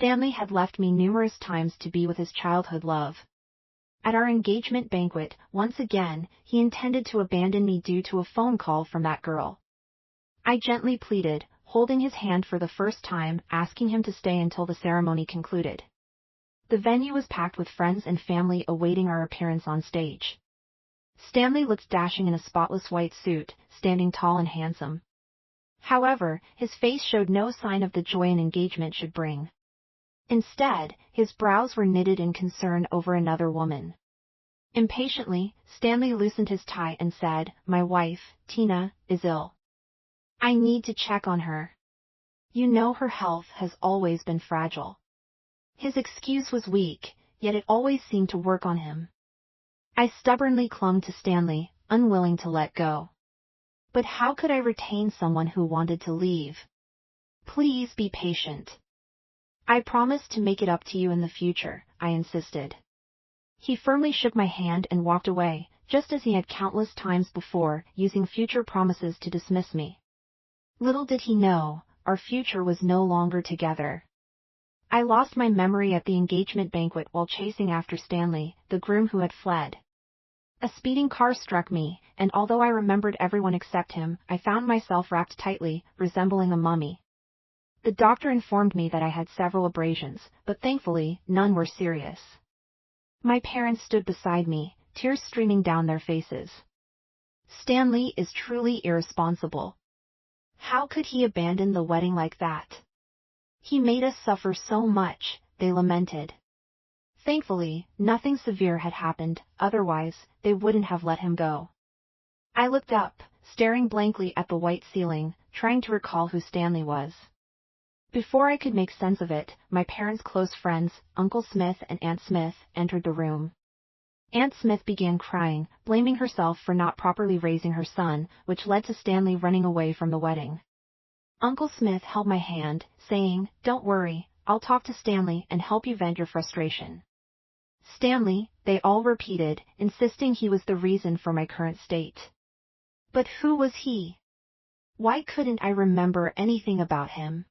Stanley had left me numerous times to be with his childhood love. At our engagement banquet, once again, he intended to abandon me due to a phone call from that girl. I gently pleaded, holding his hand for the first time, asking him to stay until the ceremony concluded. The venue was packed with friends and family awaiting our appearance on stage. Stanley looked dashing in a spotless white suit, standing tall and handsome. However, his face showed no sign of the joy an engagement should bring. Instead, his brows were knitted in concern over another woman. Impatiently, Stanley loosened his tie and said, "My wife, Tina, is ill. I need to check on her. You know her health has always been fragile." His excuse was weak, yet it always seemed to work on him. I stubbornly clung to Stanley, unwilling to let go. But how could I retain someone who wanted to leave? "Please be patient. I promise to make it up to you in the future," I insisted. He firmly shook my hand and walked away, just as he had countless times before, using future promises to dismiss me. Little did he know, our future was no longer together. I lost my memory at the engagement banquet while chasing after Stanley, the groom who had fled. A speeding car struck me, and although I remembered everyone except him, I found myself wrapped tightly, resembling a mummy. The doctor informed me that I had several abrasions, but thankfully, none were serious. My parents stood beside me, tears streaming down their faces. "Stanley is truly irresponsible. How could he abandon the wedding like that? He made us suffer so much," they lamented. Thankfully, nothing severe had happened, otherwise, they wouldn't have let him go. I looked up, staring blankly at the white ceiling, trying to recall who Stanley was. Before I could make sense of it, my parents' close friends, Uncle Smith and Aunt Smith, entered the room. Aunt Smith began crying, blaming herself for not properly raising her son, which led to Stanley running away from the wedding. Uncle Smith held my hand, saying, "Don't worry, I'll talk to Stanley and help you vent your frustration." "Stanley," they all repeated, insisting he was the reason for my current state. But who was he? Why couldn't I remember anything about him?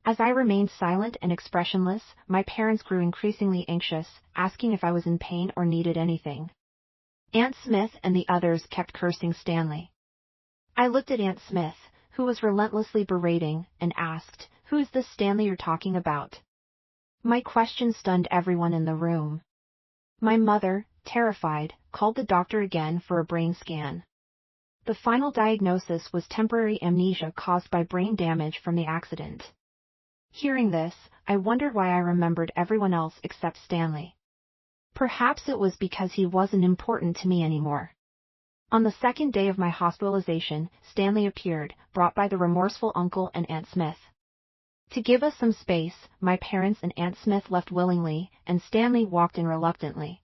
As I remained silent and expressionless, my parents grew increasingly anxious, asking if I was in pain or needed anything. Aunt Smith and the others kept cursing Stanley. I looked at Aunt Smith, who was relentlessly berating, and asked, "Who's this Stanley you're talking about?" My question stunned everyone in the room. My mother, terrified, called the doctor again for a brain scan. The final diagnosis was temporary amnesia caused by brain damage from the accident. Hearing this, I wondered why I remembered everyone else except Stanley. Perhaps it was because he wasn't important to me anymore. On the second day of my hospitalization, Stanley appeared, brought by the remorseful uncle and Aunt Smith. To give us some space, my parents and Aunt Smith left willingly, and Stanley walked in reluctantly.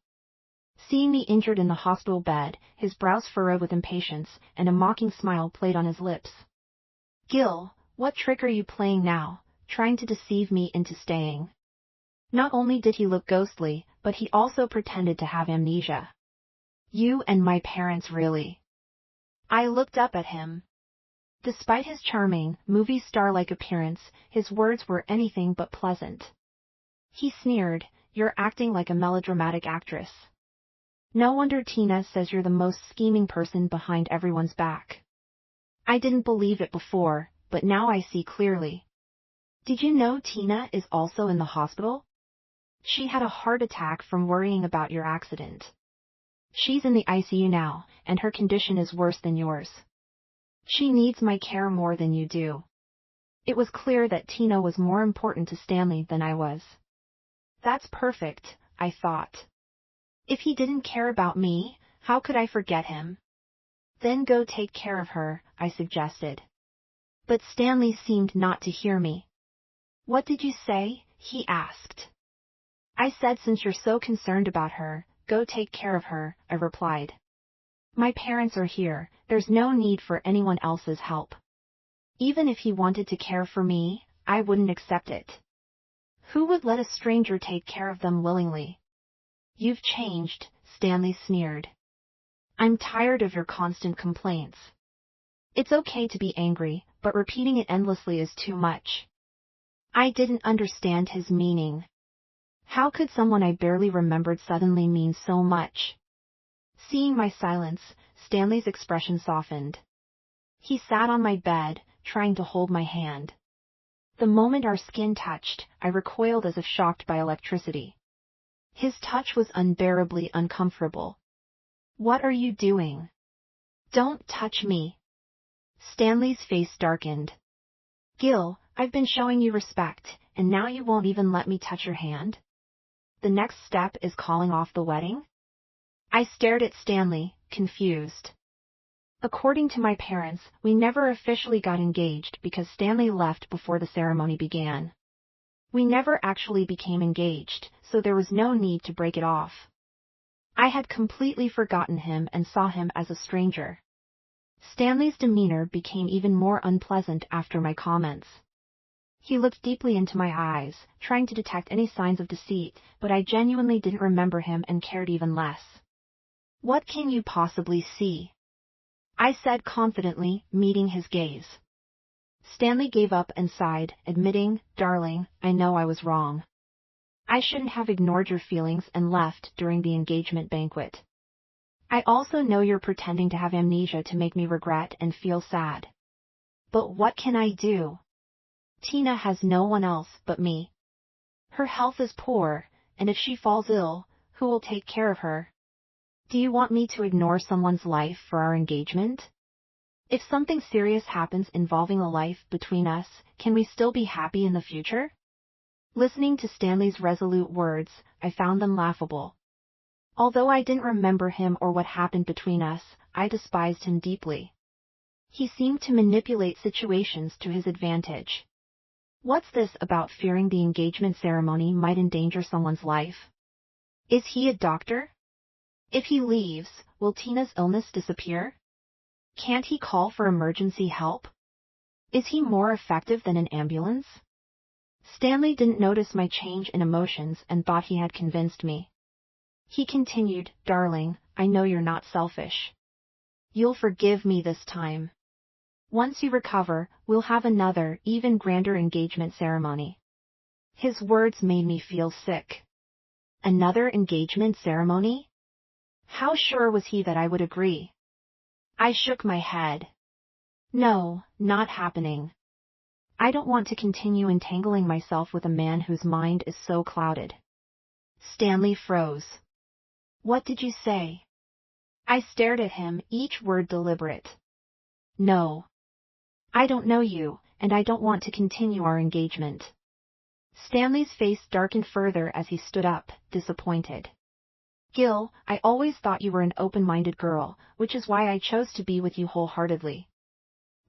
Seeing me injured in the hospital bed, his brows furrowed with impatience, and a mocking smile played on his lips. "Gil, what trick are you playing now, trying to deceive me into staying?" Not only did he look ghostly, but he also pretended to have amnesia. "You and my parents really?" I looked up at him. Despite his charming, movie star-like appearance, his words were anything but pleasant. He sneered, "You're acting like a melodramatic actress. No wonder Tina says you're the most scheming person behind everyone's back." I didn't believe it before, but now I see clearly. "Did you know Tina is also in the hospital? She had a heart attack from worrying about your accident. She's in the ICU now, and her condition is worse than yours. She needs my care more than you do." It was clear that Tina was more important to Stanley than I was. That's perfect, I thought. If he didn't care about me, how could I forget him? "Then go take care of her," I suggested. But Stanley seemed not to hear me. "What did you say?" he asked. "I said since you're so concerned about her, go take care of her," I replied. "My parents are here, there's no need for anyone else's help. Even if he wanted to care for me, I wouldn't accept it. Who would let a stranger take care of them willingly?" "You've changed," Stanley sneered. "I'm tired of your constant complaints. It's okay to be angry, but repeating it endlessly is too much." I didn't understand his meaning. How could someone I barely remembered suddenly mean so much? Seeing my silence, Stanley's expression softened. He sat on my bed, trying to hold my hand. The moment our skin touched, I recoiled as if shocked by electricity. His touch was unbearably uncomfortable. "What are you doing? Don't touch me." Stanley's face darkened. "Gil, I've been showing you respect, and now you won't even let me touch your hand? The next step is calling off the wedding?" I stared at Stanley, confused. According to my parents, we never officially got engaged because Stanley left before the ceremony began. We never actually became engaged, so there was no need to break it off. I had completely forgotten him and saw him as a stranger. Stanley's demeanor became even more unpleasant after my comments. He looked deeply into my eyes, trying to detect any signs of deceit, but I genuinely didn't remember him and cared even less. "What can you possibly see?" I said confidently, meeting his gaze. Stanley gave up and sighed, admitting, "Darling, I know I was wrong. I shouldn't have ignored your feelings and left during the engagement banquet. I also know you're pretending to have amnesia to make me regret and feel sad. But what can I do? Tina has no one else but me. Her health is poor, and if she falls ill, who will take care of her? Do you want me to ignore someone's life for our engagement? If something serious happens involving a life between us, can we still be happy in the future?" Listening to Stanley's resolute words, I found them laughable. Although I didn't remember him or what happened between us, I despised him deeply. He seemed to manipulate situations to his advantage. What's this about fearing the engagement ceremony might endanger someone's life? Is he a doctor? If he leaves, will Tina's illness disappear? Can't he call for emergency help? Is he more effective than an ambulance? Stanley didn't notice my change in emotions and thought he had convinced me. He continued, "Darling, I know you're not selfish. You'll forgive me this time. Once you recover, we'll have another, even grander engagement ceremony." His words made me feel sick. Another engagement ceremony? How sure was he that I would agree? I shook my head. No, not happening. I don't want to continue entangling myself with a man whose mind is so clouded. Stanley froze. "What did you say?" I stared at him, each word deliberate. "No. I don't know you, and I don't want to continue our engagement." Stanley's face darkened further as he stood up, disappointed. "Gil, I always thought you were an open-minded girl, which is why I chose to be with you wholeheartedly.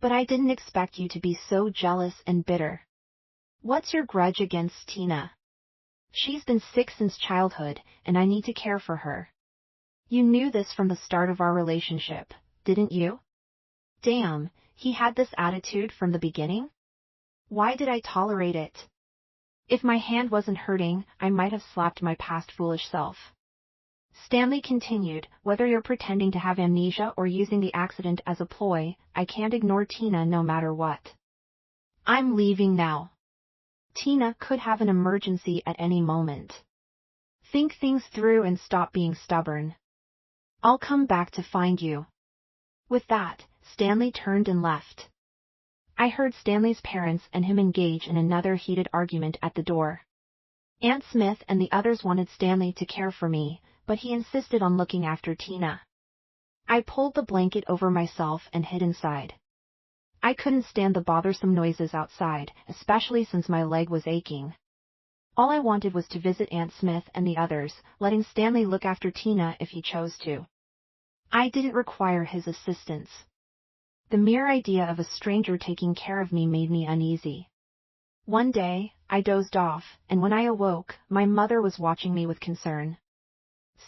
But I didn't expect you to be so jealous and bitter. What's your grudge against Tina? She's been sick since childhood, and I need to care for her. You knew this from the start of our relationship, didn't you?" Damn, he had this attitude from the beginning? Why did I tolerate it? If my hand wasn't hurting, I might have slapped my past foolish self. Stanley continued, "Whether you're pretending to have amnesia or using the accident as a ploy, I can't ignore Tina no matter what. I'm leaving now. Tina could have an emergency at any moment. Think things through and stop being stubborn. I'll come back to find you." With that, Stanley turned and left. I heard Stanley's parents and him engage in another heated argument at the door. Aunt Smith and the others wanted Stanley to care for me, but he insisted on looking after Tina. I pulled the blanket over myself and hid inside. I couldn't stand the bothersome noises outside, especially since my leg was aching. All I wanted was to visit Aunt Smith and the others, letting Stanley look after Tina if he chose to. I didn't require his assistance. The mere idea of a stranger taking care of me made me uneasy. One day, I dozed off, and when I awoke, my mother was watching me with concern.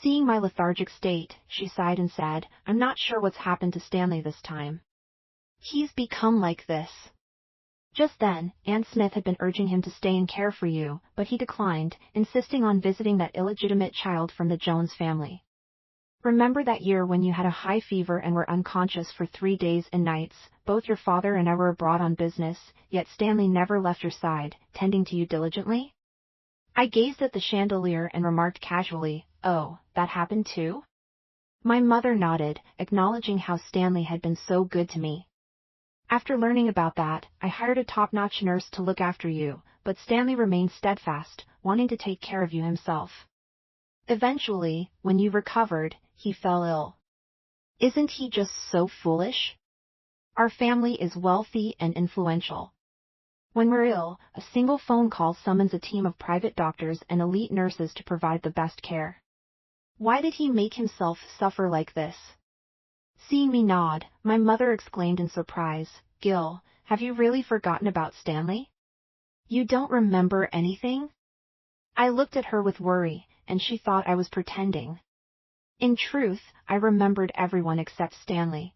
Seeing my lethargic state, she sighed and said, "I'm not sure what's happened to Stanley this time. He's become like this." Just then, Aunt Smith had been urging him to stay and care for you, but he declined, insisting on visiting that illegitimate child from the Jones family. Remember that year when you had a high fever and were unconscious for 3 days and nights? Both your father and I were abroad on business, yet Stanley never left your side, tending to you diligently? I gazed at the chandelier and remarked casually, "Oh, that happened too?" My mother nodded, acknowledging how Stanley had been so good to me. "After learning about that, I hired a top-notch nurse to look after you, but Stanley remained steadfast, wanting to take care of you himself. Eventually, when you recovered, he fell ill. Isn't he just so foolish? Our family is wealthy and influential. When we're ill, a single phone call summons a team of private doctors and elite nurses to provide the best care. Why did he make himself suffer like this?" Seeing me nod, my mother exclaimed in surprise, "Gil, have you really forgotten about Stanley? You don't remember anything?" I looked at her with worry, and she thought I was pretending. In truth, I remembered everyone except Stanley.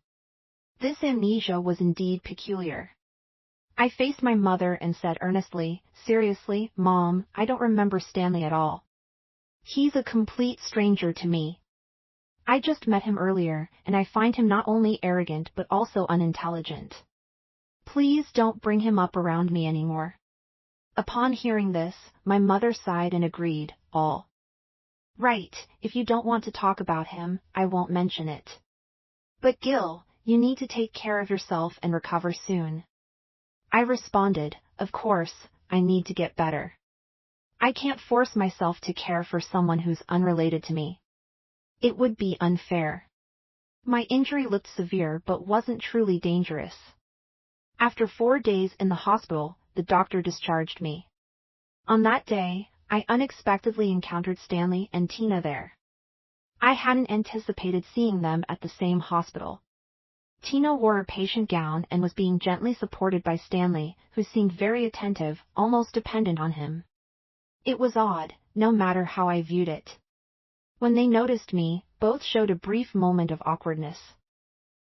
This amnesia was indeed peculiar. I faced my mother and said earnestly, "Seriously, Mom, I don't remember Stanley at all. He's a complete stranger to me. I just met him earlier, and I find him not only arrogant but also unintelligent. Please don't bring him up around me anymore." Upon hearing this, my mother sighed and agreed, "All right, if you don't want to talk about him, I won't mention it. But Gil, you need to take care of yourself and recover soon." I responded, "Of course, I need to get better. I can't force myself to care for someone who's unrelated to me. It would be unfair." My injury looked severe but wasn't truly dangerous. After 4 days in the hospital, the doctor discharged me. On that day, I unexpectedly encountered Stanley and Tina there. I hadn't anticipated seeing them at the same hospital. Tina wore a patient gown and was being gently supported by Stanley, who seemed very attentive, almost dependent on him. It was odd, no matter how I viewed it. When they noticed me, both showed a brief moment of awkwardness.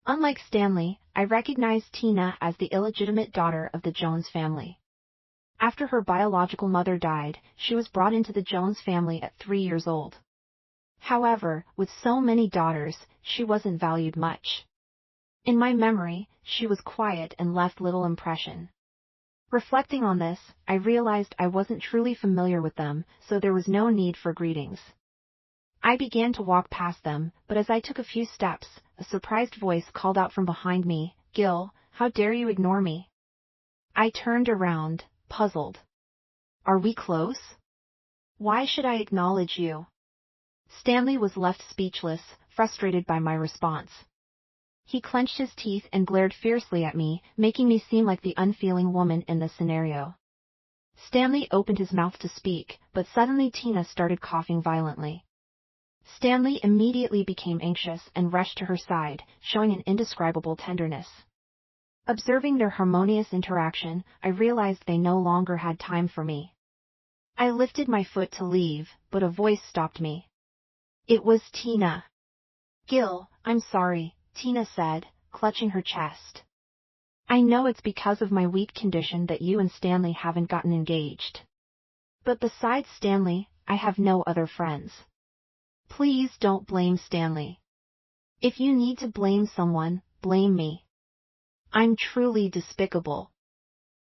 Unlike Stanley, I recognized Tina as the illegitimate daughter of the Jones family. After her biological mother died, she was brought into the Jones family at 3 years old. However, with so many daughters, she wasn't valued much. In my memory, she was quiet and left little impression. Reflecting on this, I realized I wasn't truly familiar with them, so there was no need for greetings. I began to walk past them, but as I took a few steps, a surprised voice called out from behind me, "Gil, how dare you ignore me?" I turned around, puzzled. "Are we close? Why should I acknowledge you?" Stanley was left speechless, frustrated by my response. He clenched his teeth and glared fiercely at me, making me seem like the unfeeling woman in the scenario. Stanley opened his mouth to speak, but suddenly Tina started coughing violently. Stanley immediately became anxious and rushed to her side, showing an indescribable tenderness. Observing their harmonious interaction, I realized they no longer had time for me. I lifted my foot to leave, but a voice stopped me. It was Tina. "Gil, I'm sorry," Tina said, clutching her chest. "I know it's because of my weak condition that you and Stanley haven't gotten engaged. But besides Stanley, I have no other friends. Please don't blame Stanley. If you need to blame someone, blame me. I'm truly despicable.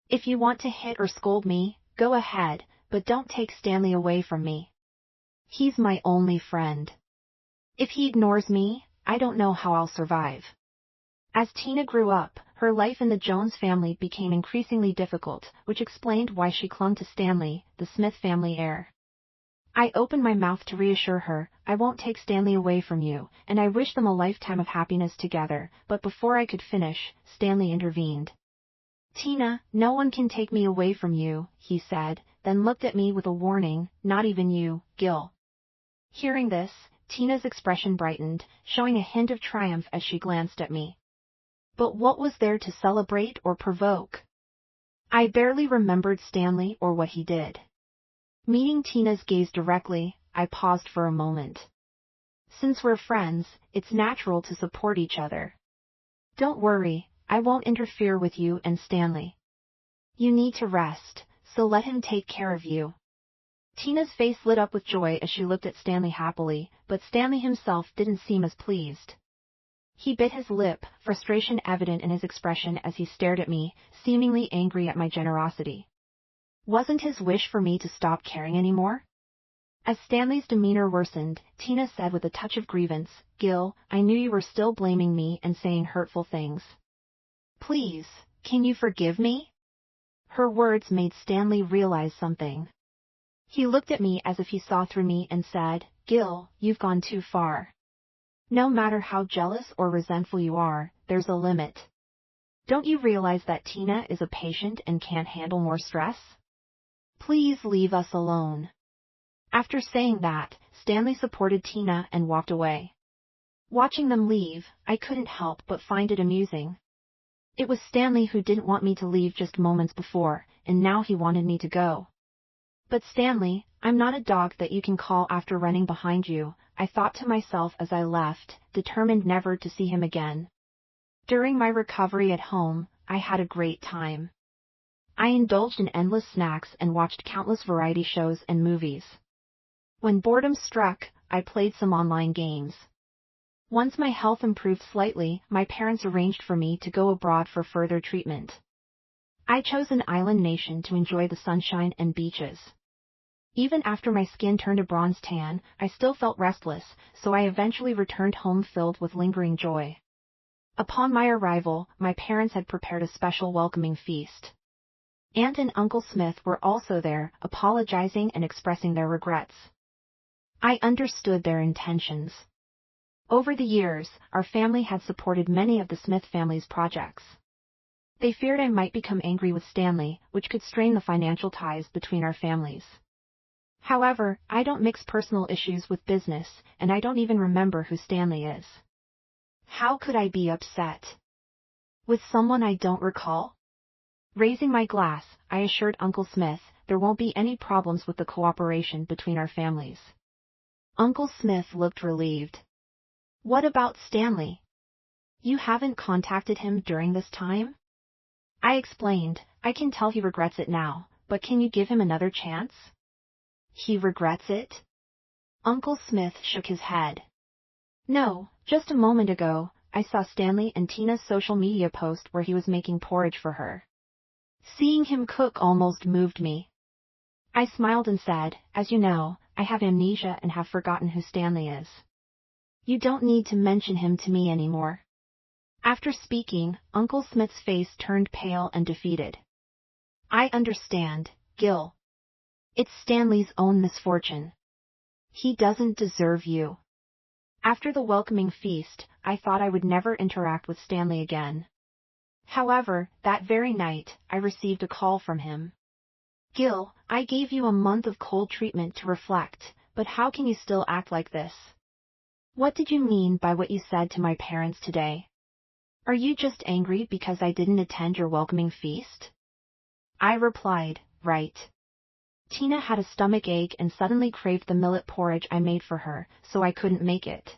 If you want to hit or scold me, go ahead, but don't take Stanley away from me. He's my only friend. If he ignores me, I don't know how I'll survive." As Tina grew up, her life in the Jones family became increasingly difficult, which explained why she clung to Stanley, the Smith family heir. I opened my mouth to reassure her, "I won't take Stanley away from you, and I wish them a lifetime of happiness together," but before I could finish, Stanley intervened. "Tina, no one can take me away from you," he said, then looked at me with a warning, "Not even you, Gil." Hearing this, Tina's expression brightened, showing a hint of triumph as she glanced at me. But what was there to celebrate or provoke? I barely remembered Stanley or what he did. Meeting Tina's gaze directly, I paused for a moment. Since we're friends, it's natural to support each other. Don't worry, I won't interfere with you and Stanley. You need to rest, so let him take care of you. Tina's face lit up with joy as she looked at Stanley happily, but Stanley himself didn't seem as pleased. He bit his lip, frustration evident in his expression as he stared at me, seemingly angry at my generosity. Wasn't his wish for me to stop caring anymore? As Stanley's demeanor worsened, Tina said with a touch of grievance, "Gil, I knew you were still blaming me and saying hurtful things. Please, can you forgive me?" Her words made Stanley realize something. He looked at me as if he saw through me and said, "Gil, you've gone too far. No matter how jealous or resentful you are, there's a limit. Don't you realize that Tina is a patient and can't handle more stress? Please leave us alone." After saying that, Stanley supported Tina and walked away. Watching them leave, I couldn't help but find it amusing. It was Stanley who didn't want me to leave just moments before, and now he wanted me to go. But Stanley, I'm not a dog that you can call after running behind you, I thought to myself as I left, determined never to see him again. During my recovery at home, I had a great time. I indulged in endless snacks and watched countless variety shows and movies. When boredom struck, I played some online games. Once my health improved slightly, my parents arranged for me to go abroad for further treatment. I chose an island nation to enjoy the sunshine and beaches. Even after my skin turned a bronze tan, I still felt restless, so I eventually returned home filled with lingering joy. Upon my arrival, my parents had prepared a special welcoming feast. Aunt and Uncle Smith were also there, apologizing and expressing their regrets. I understood their intentions. Over the years, our family had supported many of the Smith family's projects. They feared I might become angry with Stanley, which could strain the financial ties between our families. However, I don't mix personal issues with business, and I don't even remember who Stanley is. How could I be upset with someone I don't recall? Raising my glass, I assured Uncle Smith there won't be any problems with the cooperation between our families. Uncle Smith looked relieved. What about Stanley? You haven't contacted him during this time? I explained, I can tell he regrets it now, but can you give him another chance? He regrets it? Uncle Smith shook his head. No, just a moment ago, I saw Stanley and Tina's social media post where he was making porridge for her. Seeing him cook almost moved me. I smiled and said, as you know, I have amnesia and have forgotten who Stanley is. You don't need to mention him to me anymore. After speaking, Uncle Smith's face turned pale and defeated. I understand, Gil. It's Stanley's own misfortune. He doesn't deserve you. After the welcoming feast, I thought I would never interact with Stanley again. However, that very night, I received a call from him. Gil, I gave you a month of cold treatment to reflect, but how can you still act like this? What did you mean by what you said to my parents today? Are you just angry because I didn't attend your welcoming feast? I replied, right. Tina had a stomach ache and suddenly craved the millet porridge I made for her, so I couldn't make it.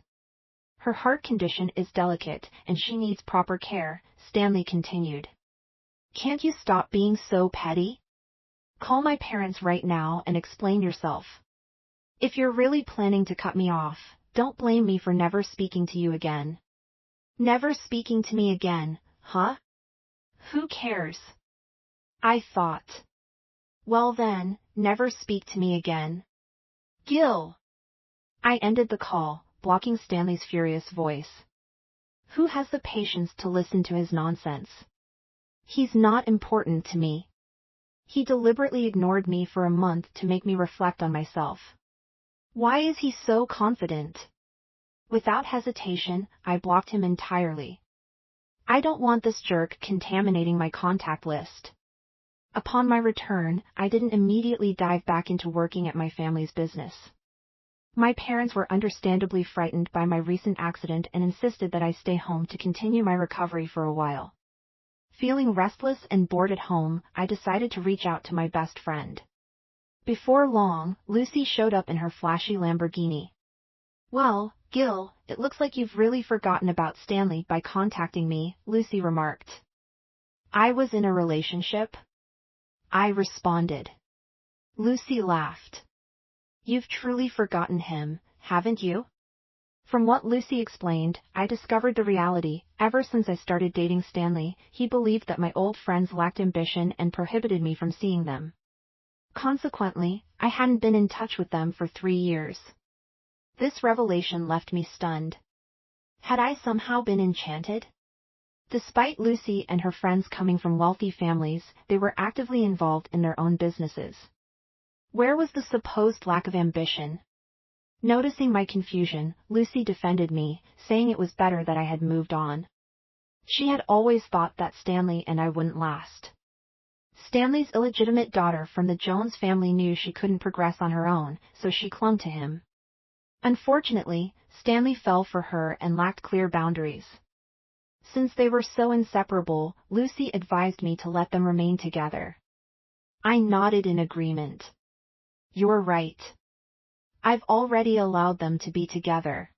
Her heart condition is delicate, and she needs proper care, Stanley continued. Can't you stop being so petty? Call my parents right now and explain yourself. If you're really planning to cut me off, don't blame me for never speaking to you again. Never speaking to me again, huh? Who cares? I thought. Well then, never speak to me again. Gil! I ended the call, blocking Stanley's furious voice. Who has the patience to listen to his nonsense? He's not important to me. He deliberately ignored me for a month to make me reflect on myself. Why is he so confident? Without hesitation, I blocked him entirely. I don't want this jerk contaminating my contact list. Upon my return, I didn't immediately dive back into working at my family's business. My parents were understandably frightened by my recent accident and insisted that I stay home to continue my recovery for a while. Feeling restless and bored at home, I decided to reach out to my best friend. Before long, Lucy showed up in her flashy Lamborghini. Well, Gil, it looks like you've really forgotten about Stanley by contacting me, Lucy remarked. I was in a relationship? I responded. Lucy laughed. You've truly forgotten him, haven't you? From what Lucy explained, I discovered the reality. Ever since I started dating Stanley, he believed that my old friends lacked ambition and prohibited me from seeing them. Consequently, I hadn't been in touch with them for 3 years. This revelation left me stunned. Had I somehow been enchanted? Despite Lucy and her friends coming from wealthy families, they were actively involved in their own businesses. Where was the supposed lack of ambition? Noticing my confusion, Lucy defended me, saying it was better that I had moved on. She had always thought that Stanley and I wouldn't last. Stanley's illegitimate daughter from the Jones family knew she couldn't progress on her own, so she clung to him. Unfortunately, Stanley fell for her and lacked clear boundaries. Since they were so inseparable, Lucy advised me to let them remain together. I nodded in agreement. You're right. I've already allowed them to be together.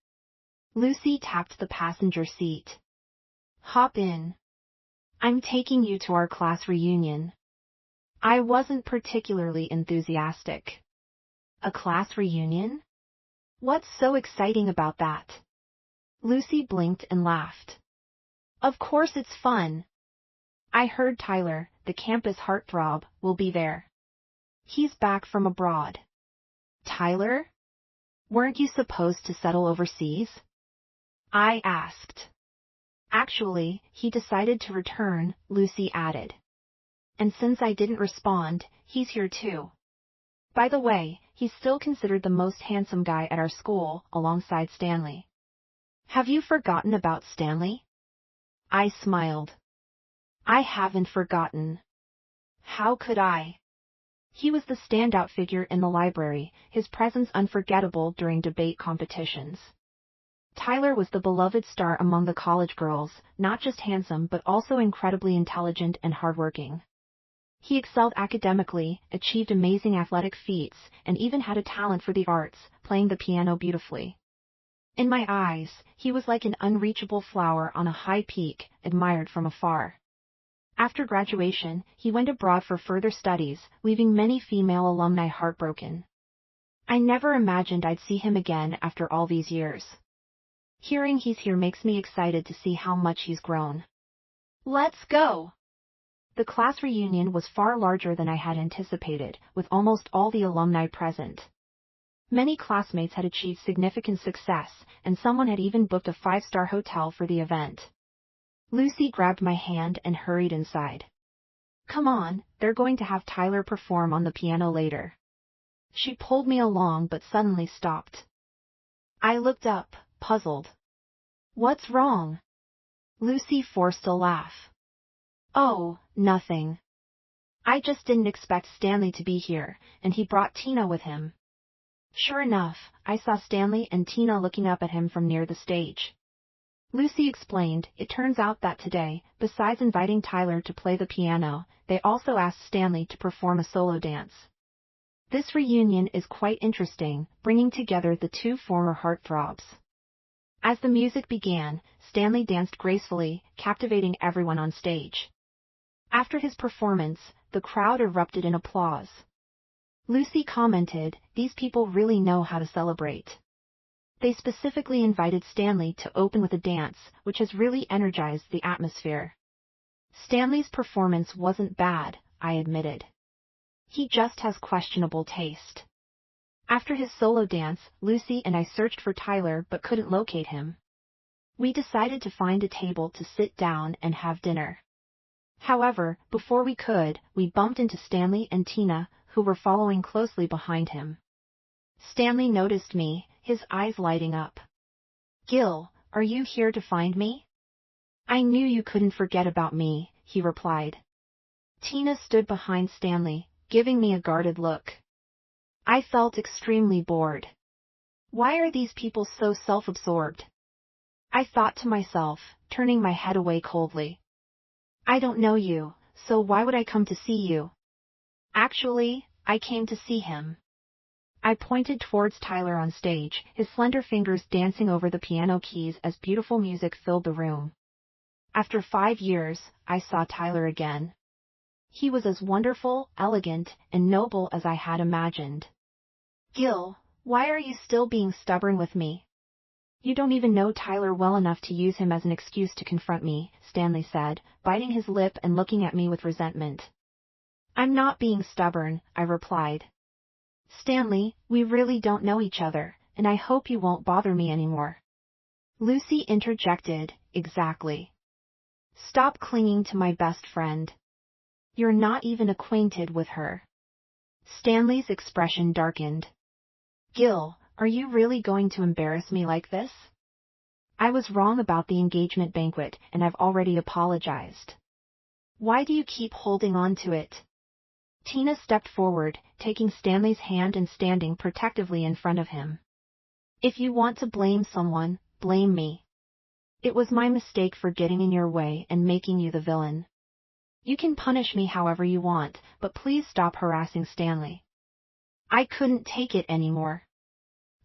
Lucy tapped the passenger seat. Hop in. I'm taking you to our class reunion. I wasn't particularly enthusiastic. A class reunion? What's so exciting about that? Lucy blinked and laughed. Of course it's fun. I heard Tyler, the campus heartthrob, will be there. He's back from abroad. Tyler? Weren't you supposed to settle overseas? I asked. Actually, he decided to return, Lucy added. And since I didn't respond, he's here too. By the way, he's still considered the most handsome guy at our school, alongside Stanley. Have you forgotten about Stanley? I smiled. I haven't forgotten. How could I? He was the standout figure in the library, his presence unforgettable during debate competitions. Tyler was the beloved star among the college girls, not just handsome but also incredibly intelligent and hardworking. He excelled academically, achieved amazing athletic feats, and even had a talent for the arts, playing the piano beautifully. In my eyes, he was like an unreachable flower on a high peak, admired from afar. After graduation, he went abroad for further studies, leaving many female alumni heartbroken. I never imagined I'd see him again after all these years. Hearing he's here makes me excited to see how much he's grown. Let's go! The class reunion was far larger than I had anticipated, with almost all the alumni present. Many classmates had achieved significant success, and someone had even booked a 5-star hotel for the event. Lucy grabbed my hand and hurried inside. Come on, they're going to have Tyler perform on the piano later. She pulled me along but suddenly stopped. I looked up, puzzled. What's wrong? Lucy forced a laugh. Oh, nothing. I just didn't expect Stanley to be here, and he brought Tina with him. Sure enough, I saw Stanley and Tina looking up at him from near the stage. Lucy explained, it turns out that today, besides inviting Tyler to play the piano, they also asked Stanley to perform a solo dance. This reunion is quite interesting, bringing together the two former heartthrobs. As the music began, Stanley danced gracefully, captivating everyone on stage. After his performance, the crowd erupted in applause. Lucy commented, these people really know how to celebrate. They specifically invited Stanley to open with a dance, which has really energized the atmosphere. Stanley's performance wasn't bad, I admitted. He just has questionable taste. After his solo dance, Lucy and I searched for Tyler but couldn't locate him. We decided to find a table to sit down and have dinner. However, before we could, we bumped into Stanley and Tina, who were following closely behind him. Stanley noticed me, his eyes lighting up. Gil, are you here to find me? I knew you couldn't forget about me, he replied. Tina stood behind Stanley, giving me a guarded look. I felt extremely bored. Why are these people so self-absorbed? I thought to myself, turning my head away coldly. I don't know you, so why would I come to see you? Actually, I came to see him. I pointed towards Tyler on stage, his slender fingers dancing over the piano keys as beautiful music filled the room. After 5 years, I saw Tyler again. He was as wonderful, elegant, and noble as I had imagined. Gil, why are you still being stubborn with me? You don't even know Tyler well enough to use him as an excuse to confront me, Stanley said, biting his lip and looking at me with resentment. I'm not being stubborn, I replied. Stanley, we really don't know each other, and I hope you won't bother me anymore. Lucy interjected, exactly. Stop clinging to my best friend. You're not even acquainted with her. Stanley's expression darkened. Gil, are you really going to embarrass me like this? I was wrong about the engagement banquet, and I've already apologized. Why do you keep holding on to it? Tina stepped forward, taking Stanley's hand and standing protectively in front of him. If you want to blame someone, blame me. It was my mistake for getting in your way and making you the villain. You can punish me however you want, but please stop harassing Stanley. I couldn't take it anymore.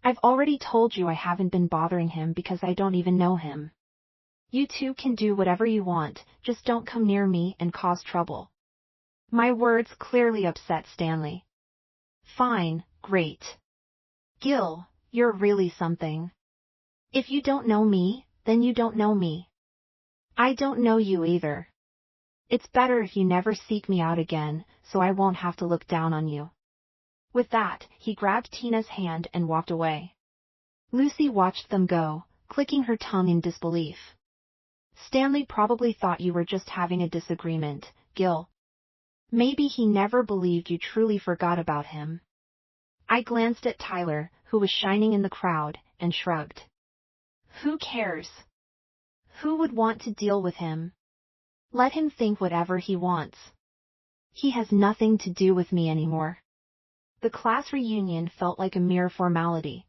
I've already told you I haven't been bothering him because I don't even know him. You two can do whatever you want, just don't come near me and cause trouble. My words clearly upset Stanley. Fine, great. Gil, you're really something. If you don't know me, then you don't know me. I don't know you either. It's better if you never seek me out again, so I won't have to look down on you. With that, he grabbed Tina's hand and walked away. Lucy watched them go, clicking her tongue in disbelief. Stanley probably thought you were just having a disagreement, Gil. Maybe he never believed you truly forgot about him. I glanced at Tyler, who was shining in the crowd, and shrugged. Who cares? Who would want to deal with him? Let him think whatever he wants. He has nothing to do with me anymore. The class reunion felt like a mere formality.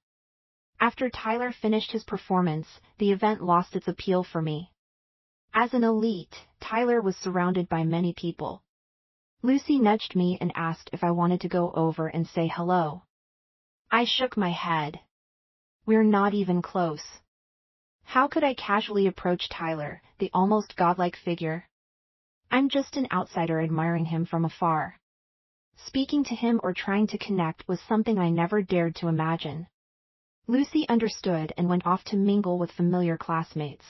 After Tyler finished his performance, the event lost its appeal for me. As an elite, Tyler was surrounded by many people. Lucy nudged me and asked if I wanted to go over and say hello. I shook my head. We're not even close. How could I casually approach Tyler, the almost godlike figure? I'm just an outsider admiring him from afar. Speaking to him or trying to connect was something I never dared to imagine. Lucy understood and went off to mingle with familiar classmates.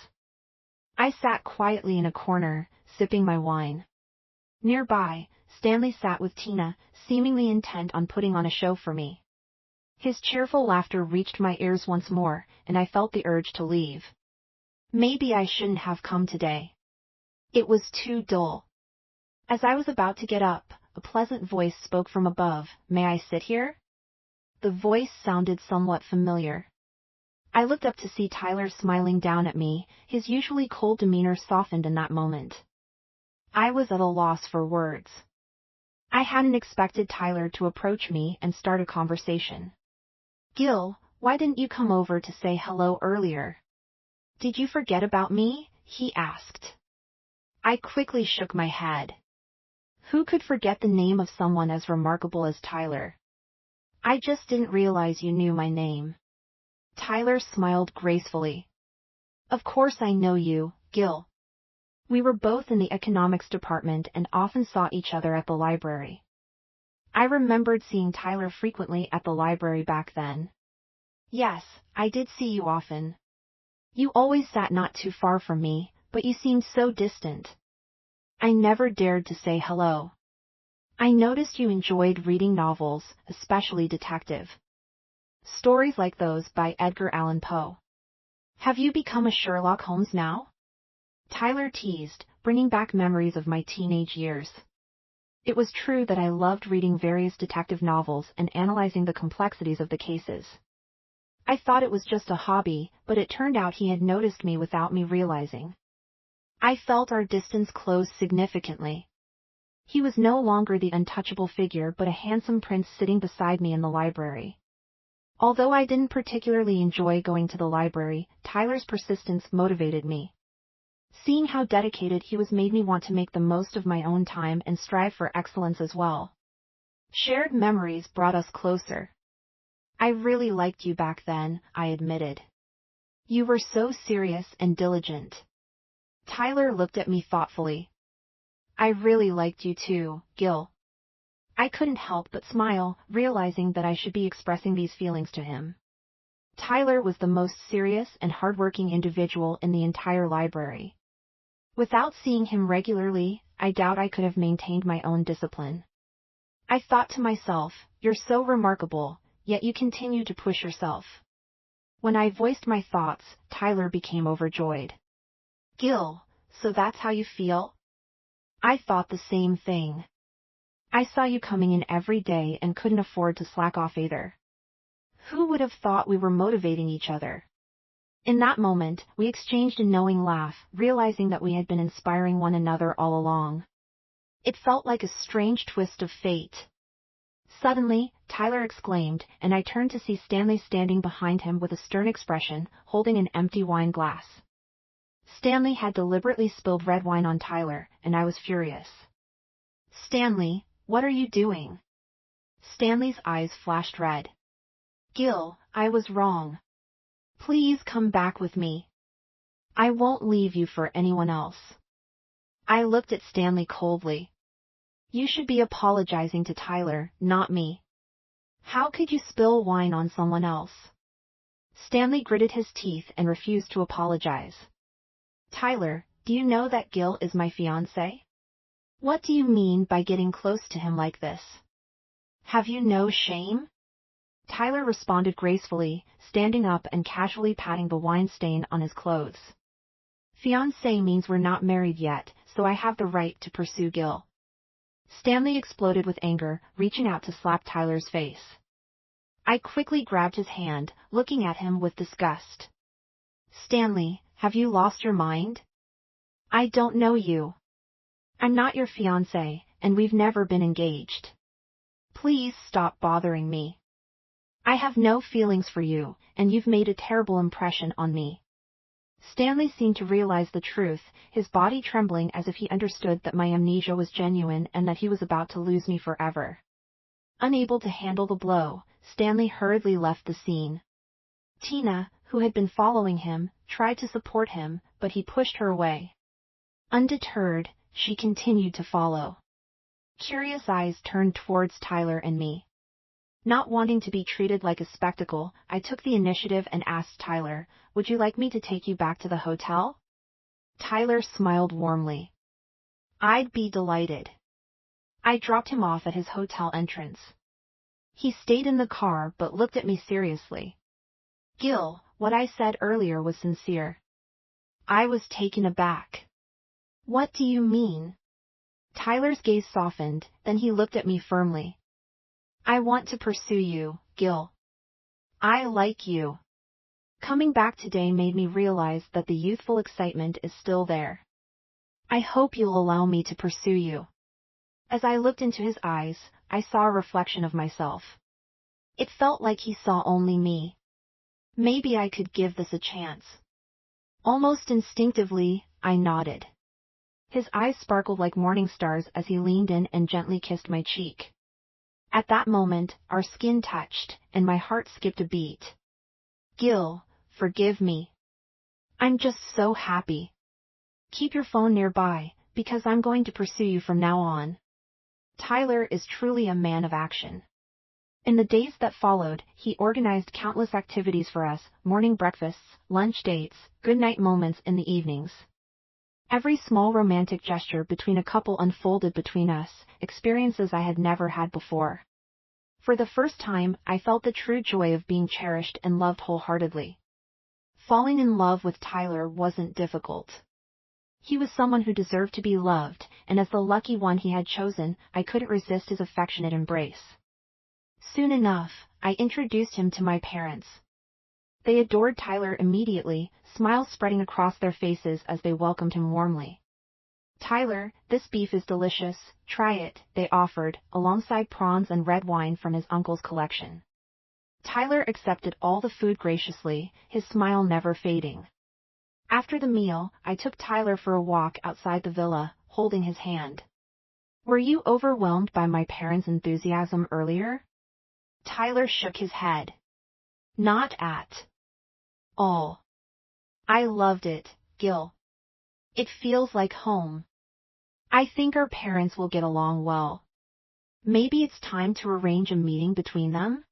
I sat quietly in a corner, sipping my wine. Nearby, Stanley sat with Tina, seemingly intent on putting on a show for me. His cheerful laughter reached my ears once more, and I felt the urge to leave. Maybe I shouldn't have come today. It was too dull. As I was about to get up, a pleasant voice spoke from above. May I sit here? The voice sounded somewhat familiar. I looked up to see Tyler smiling down at me, his usually cold demeanor softened in that moment. I was at a loss for words. I hadn't expected Tyler to approach me and start a conversation. Gil, why didn't you come over to say hello earlier? Did you forget about me? He asked. I quickly shook my head. Who could forget the name of someone as remarkable as Tyler? I just didn't realize you knew my name. Tyler smiled gracefully. Of course I know you, Gil. We were both in the economics department and often saw each other at the library. I remembered seeing Tyler frequently at the library back then. Yes, I did see you often. You always sat not too far from me, but you seemed so distant. I never dared to say hello. I noticed you enjoyed reading novels, especially detective stories like those by Edgar Allan Poe. Have you become a Sherlock Holmes now? Tyler teased, bringing back memories of my teenage years. It was true that I loved reading various detective novels and analyzing the complexities of the cases. I thought it was just a hobby, but it turned out he had noticed me without me realizing. I felt our distance close significantly. He was no longer the untouchable figure but a handsome prince sitting beside me in the library. Although I didn't particularly enjoy going to the library, Tyler's persistence motivated me. Seeing how dedicated he was made me want to make the most of my own time and strive for excellence as well. Shared memories brought us closer. I really liked you back then, I admitted. You were so serious and diligent. Tyler looked at me thoughtfully. I really liked you too, Gil. I couldn't help but smile, realizing that I should be expressing these feelings to him. Tyler was the most serious and hardworking individual in the entire library. Without seeing him regularly, I doubt I could have maintained my own discipline. I thought to myself, you're so remarkable, yet you continue to push yourself. When I voiced my thoughts, Tyler became overjoyed. Gil, so that's how you feel? I thought the same thing. I saw you coming in every day and couldn't afford to slack off either. Who would have thought we were motivating each other? In that moment, we exchanged a knowing laugh, realizing that we had been inspiring one another all along. It felt like a strange twist of fate. Suddenly, Tyler exclaimed, and I turned to see Stanley standing behind him with a stern expression, holding an empty wine glass. Stanley had deliberately spilled red wine on Tyler, and I was furious. Stanley, what are you doing? Stanley's eyes flashed red. Gil, I was wrong. Please come back with me. I won't leave you for anyone else. I looked at Stanley coldly. You should be apologizing to Tyler, not me. How could you spill wine on someone else? Stanley gritted his teeth and refused to apologize. Tyler, do you know that Gil is my fiancé? What do you mean by getting close to him like this? Have you no shame? Tyler responded gracefully, standing up and casually patting the wine stain on his clothes. Fiancé means we're not married yet, so I have the right to pursue Gil. Stanley exploded with anger, reaching out to slap Tyler's face. I quickly grabbed his hand, looking at him with disgust. Stanley, have you lost your mind? I don't know you. I'm not your fiancé, and we've never been engaged. Please stop bothering me. I have no feelings for you, and you've made a terrible impression on me. Stanley seemed to realize the truth, his body trembling as if he understood that my amnesia was genuine and that he was about to lose me forever. Unable to handle the blow, Stanley hurriedly left the scene. Tina, who had been following him, tried to support him, but he pushed her away. Undeterred, she continued to follow. Curious eyes turned towards Tyler and me. Not wanting to be treated like a spectacle, I took the initiative and asked Tyler, would you like me to take you back to the hotel? Tyler smiled warmly. I'd be delighted. I dropped him off at his hotel entrance. He stayed in the car but looked at me seriously. Gil, what I said earlier was sincere. I was taken aback. What do you mean? Tyler's gaze softened, then he looked at me firmly. I want to pursue you, Gil. I like you. Coming back today made me realize that the youthful excitement is still there. I hope you'll allow me to pursue you. As I looked into his eyes, I saw a reflection of myself. It felt like he saw only me. Maybe I could give this a chance. Almost instinctively, I nodded. His eyes sparkled like morning stars as he leaned in and gently kissed my cheek. At that moment, our skin touched, and my heart skipped a beat. Gil, forgive me. I'm just so happy. Keep your phone nearby, because I'm going to pursue you from now on. Tyler is truly a man of action. In the days that followed, he organized countless activities for us, morning breakfasts, lunch dates, goodnight moments in the evenings. Every small romantic gesture between a couple unfolded between us, experiences I had never had before. For the first time, I felt the true joy of being cherished and loved wholeheartedly. Falling in love with Tyler wasn't difficult. He was someone who deserved to be loved, and as the lucky one he had chosen, I couldn't resist his affectionate embrace. Soon enough, I introduced him to my parents. They adored Tyler immediately, smiles spreading across their faces as they welcomed him warmly. Tyler, this beef is delicious, try it, they offered, alongside prawns and red wine from his uncle's collection. Tyler accepted all the food graciously, his smile never fading. After the meal, I took Tyler for a walk outside the villa, holding his hand. Were you overwhelmed by my parents' enthusiasm earlier? Tyler shook his head. Not at all. I loved it, Gil. It feels like home. I think our parents will get along well. Maybe it's time to arrange a meeting between them?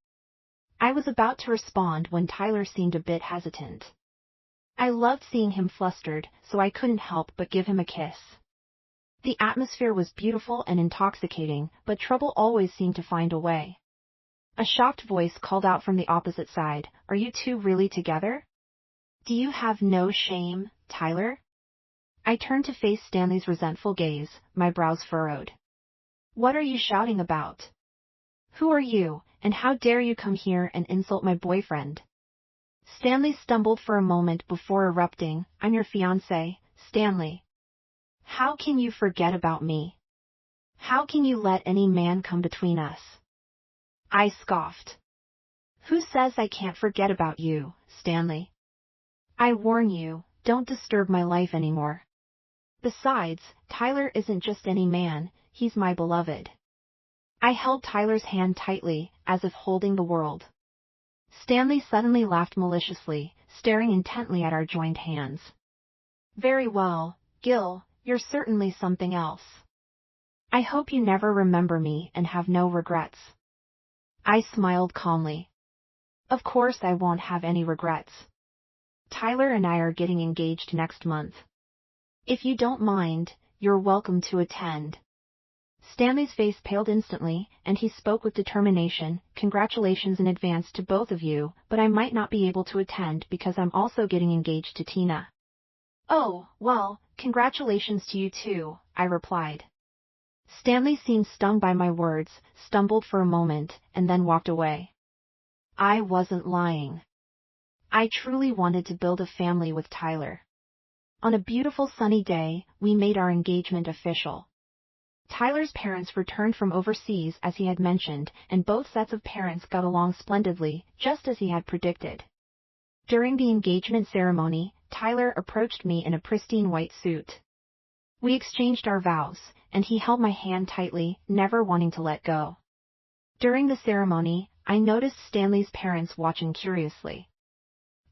I was about to respond when Tyler seemed a bit hesitant. I loved seeing him flustered, so I couldn't help but give him a kiss. The atmosphere was beautiful and intoxicating, but trouble always seemed to find a way. A shocked voice called out from the opposite side, "Are you two really together? Do you have no shame, Tyler?" I turned to face Stanley's resentful gaze, my brows furrowed. "What are you shouting about? Who are you, and how dare you come here and insult my boyfriend?" Stanley stumbled for a moment before erupting, "I'm your fiancé, Stanley. How can you forget about me? How can you let any man come between us?" I scoffed. "Who says I can't forget about you, Stanley? I warn you, don't disturb my life anymore. Besides, Tyler isn't just any man, he's my beloved." I held Tyler's hand tightly, as if holding the world. Stanley suddenly laughed maliciously, staring intently at our joined hands. "Very well, Gil, you're certainly something else. I hope you never remember me and have no regrets." I smiled calmly. "Of course I won't have any regrets. Tyler and I are getting engaged next month. If you don't mind, you're welcome to attend." Stanley's face paled instantly, and he spoke with determination, "Congratulations in advance to both of you, but I might not be able to attend because I'm also getting engaged to Tina." "Oh, well, congratulations to you too," I replied. Stanley seemed stung by my words, stumbled for a moment, and then walked away. I wasn't lying. I truly wanted to build a family with Tyler. On a beautiful sunny day, we made our engagement official. Tyler's parents returned from overseas as he had mentioned, and both sets of parents got along splendidly, just as he had predicted. During the engagement ceremony, Tyler approached me in a pristine white suit. We exchanged our vows, and he held my hand tightly, never wanting to let go. During the ceremony, I noticed Stanley's parents watching curiously.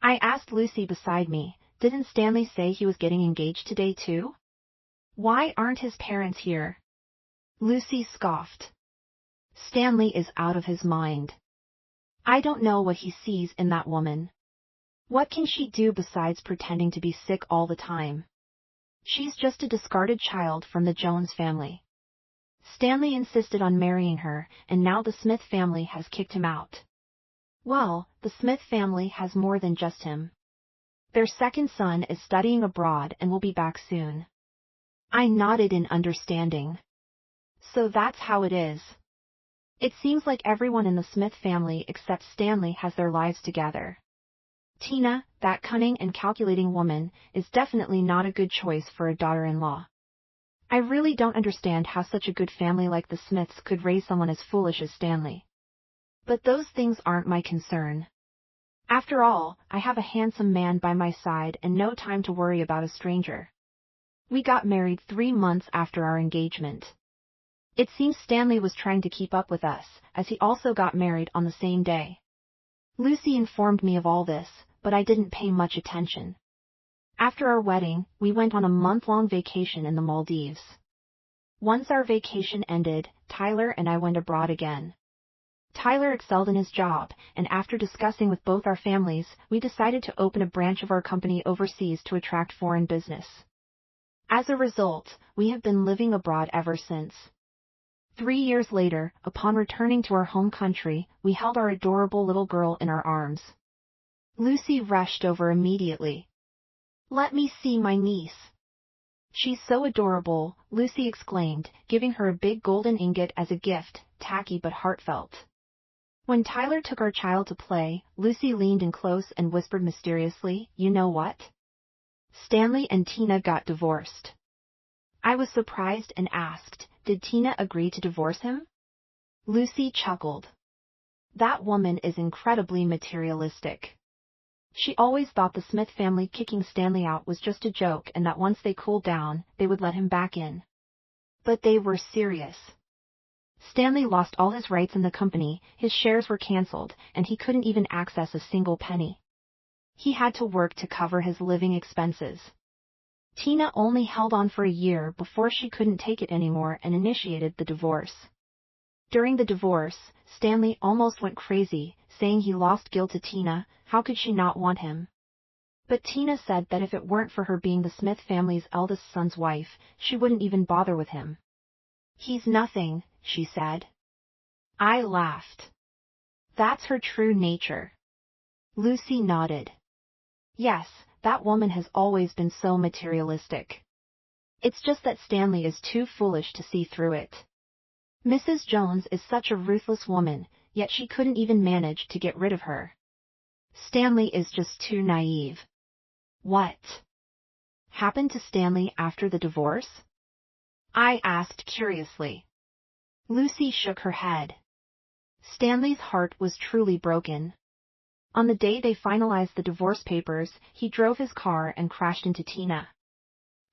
I asked Lucy beside me, "Didn't Stanley say he was getting engaged today too? Why aren't his parents here?" Lucy scoffed. "Stanley is out of his mind. I don't know what he sees in that woman. What can she do besides pretending to be sick all the time? She's just a discarded child from the Jones family. Stanley insisted on marrying her, and now the Smith family has kicked him out. Well, the Smith family has more than just him. Their second son is studying abroad and will be back soon." I nodded in understanding. "So that's how it is. It seems like everyone in the Smith family except Stanley has their lives together. Tina, that cunning and calculating woman, is definitely not a good choice for a daughter-in-law. I really don't understand how such a good family like the Smiths could raise someone as foolish as Stanley. But those things aren't my concern. After all, I have a handsome man by my side and no time to worry about a stranger." We got married 3 months after our engagement. It seems Stanley was trying to keep up with us, as he also got married on the same day. Lucy informed me of all this, but I didn't pay much attention. After our wedding, we went on a month-long vacation in the Maldives. Once our vacation ended, Tyler and I went abroad again. Tyler excelled in his job, and after discussing with both our families, we decided to open a branch of our company overseas to attract foreign business. As a result, we have been living abroad ever since. 3 years later, upon returning to our home country, we held our adorable little girl in our arms. Lucy rushed over immediately. "Let me see my niece." "She's so adorable," Lucy exclaimed, giving her a big golden ingot as a gift, tacky but heartfelt. When Tyler took our child to play, Lucy leaned in close and whispered mysteriously, "You know what? Stanley and Tina got divorced." I was surprised and asked, "Did Tina agree to divorce him?" Lucy chuckled. "That woman is incredibly materialistic. She always thought the Smith family kicking Stanley out was just a joke and that once they cooled down, they would let him back in. But they were serious. Stanley lost all his rights in the company, his shares were cancelled, and he couldn't even access a single penny. He had to work to cover his living expenses. Tina only held on for a year before she couldn't take it anymore and initiated the divorce. During the divorce, Stanley almost went crazy, saying he lost Gil to Tina. How could she not want him? But Tina said that if it weren't for her being the Smith family's eldest son's wife, she wouldn't even bother with him. He's nothing, she said. I laughed. That's her true nature. Lucy nodded. Yes, that woman has always been so materialistic. It's just that Stanley is too foolish to see through it. Mrs. Jones is such a ruthless woman, yet she couldn't even manage to get rid of her. Stanley is just too naive. What happened to Stanley after the divorce? I asked curiously. Lucy shook her head. Stanley's heart was truly broken. On the day they finalized the divorce papers, he drove his car and crashed into Tina.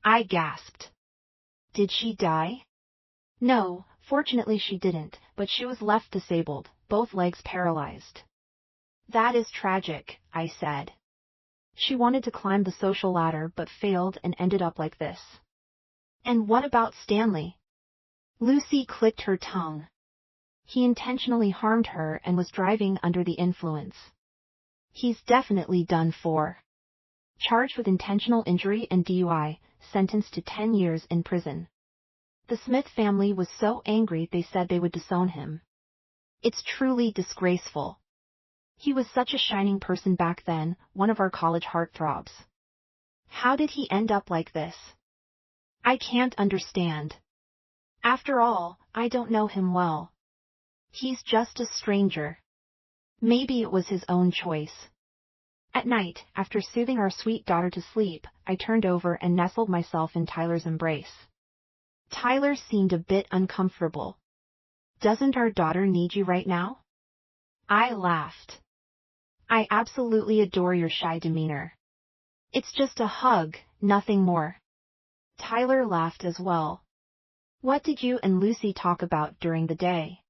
I gasped. Did she die? No, fortunately she didn't, but she was left disabled, both legs paralyzed. That is tragic, I said. She wanted to climb the social ladder but failed and ended up like this. And what about Stanley? Lucy clicked her tongue. He intentionally harmed her and was driving under the influence. He's definitely done for. Charged with intentional injury and DUI, sentenced to 10 years in prison. The Smith family was so angry they said they would disown him. It's truly disgraceful. He was such a shining person back then, one of our college heartthrobs. How did he end up like this? I can't understand. After all, I don't know him well. He's just a stranger. Maybe it was his own choice. At night, after soothing our sweet daughter to sleep, I turned over and nestled myself in Tyler's embrace. Tyler seemed a bit uncomfortable. Doesn't our daughter need you right now? I laughed. I absolutely adore your shy demeanor. It's just a hug, nothing more. Tyler laughed as well. What did you and Lucy talk about during the day?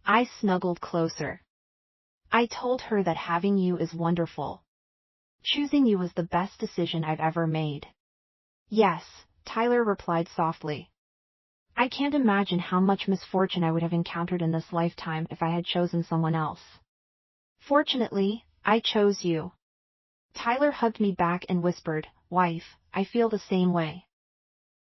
I snuggled closer. I told her that having you is wonderful. Choosing you was the best decision I've ever made. Yes, Tyler replied softly. I can't imagine how much misfortune I would have encountered in this lifetime if I had chosen someone else. Fortunately, I chose you. Tyler hugged me back and whispered, "Wife, I feel the same way."